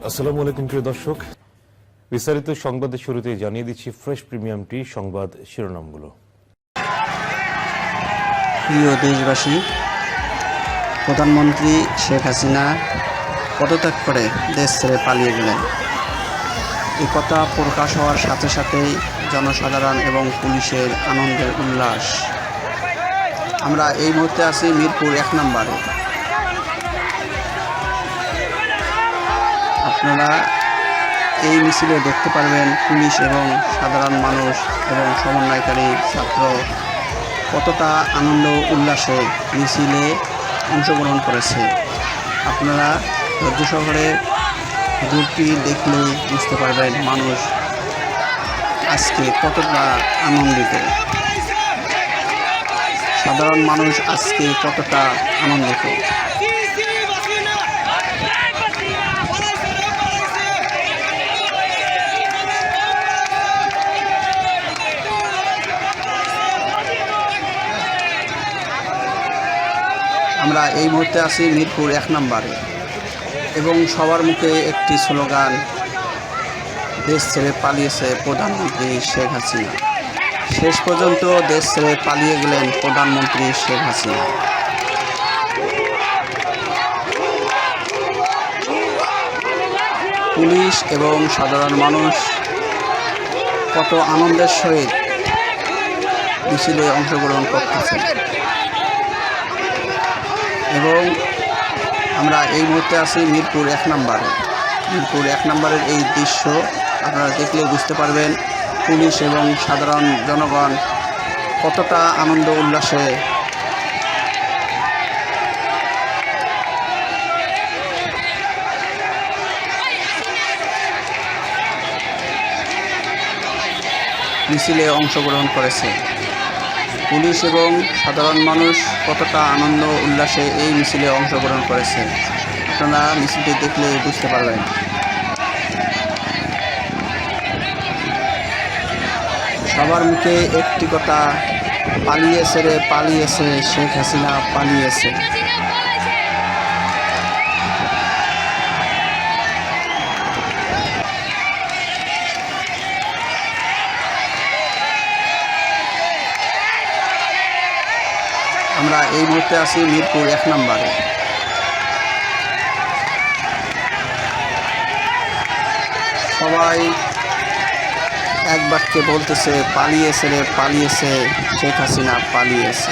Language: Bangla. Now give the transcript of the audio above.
আসসালামু আলাইকুম প্রিয় দর্শক, বিস্তারিত সংবাদের শুরুতেই জানিয়ে দিচ্ছি ফ্রেশ প্রিমিয়াম টি সংবাদ শিরোনামগুলো। প্রিয় দেশবাসী, প্রধানমন্ত্রী শেখ হাসিনা পদত্যাগ করে দেশ ছেড়ে পালিয়ে গেলেন। এই কথা প্রকাশ হওয়ার সাথে সাথেই জনসাধারণ এবং পুলিশের আনন্দের উল্লাস। আমরা এই মুহূর্তে আছি মিরপুর 1 নম্বরে। আপনারা এই মিছিলে দেখতে পারবেন পুলিশ এবং সাধারণ মানুষ এবং সমন্বয়কারী ছাত্র কতটা আনন্দ উল্লাসে মিছিলে অংশগ্রহণ করেছে। আপনারা ধৈর্য সহকারে গ্রুপটি দেখলে বুঝতে পারবেন মানুষ আজকে কতটা আনন্দিত, সাধারণ মানুষ আজকে কতটা আনন্দিত। আমরা এই মুহূর্তে আছি মিরপুর 1 নম্বরে এবং সবার মুখে একটি স্লোগান, দেশ ছেড়ে পালিয়েছে প্রধানমন্ত্রী শেখ হাসিনা। শেষ পর্যন্ত দেশ ছেড়ে পালিয়ে গেলেন প্রধানমন্ত্রী শেখ হাসিনা। পুলিশ এবং সাধারণ মানুষ কত আনন্দের সহিত মিছিলে অংশগ্রহণ করতেছে এবং আমরা এই মুহূর্তে আছি মিরপুর 1 নম্বরে। মিরপুর 1 নম্বরের এই দৃশ্য আপনারা দেখলে বুঝতে পারবেন পুলিশ এবং সাধারণ জনগণ কতটা আনন্দ উল্লাসে মিছিলে অংশগ্রহণ করেছে। পুলিশ এবং সাধারণ মানুষ কতটা আনন্দ উল্লাসে এই মিছিলে অংশগ্রহণ করেছে আপনারা মিছিলটি দেখলে বুঝতে পারবেন। সবার মুখে একটি কথা, পালিয়েছে রে পালিয়েছে, শেখ হাসিনা পালিয়েছে। আমরা এই মুহূর্তে আছি মিরপুর 1 নম্বরে। সবাই এক বাক্যে বলতেছে, পালিয়েছে রে পালিয়েছে, শেখ হাসিনা পালিয়েছে।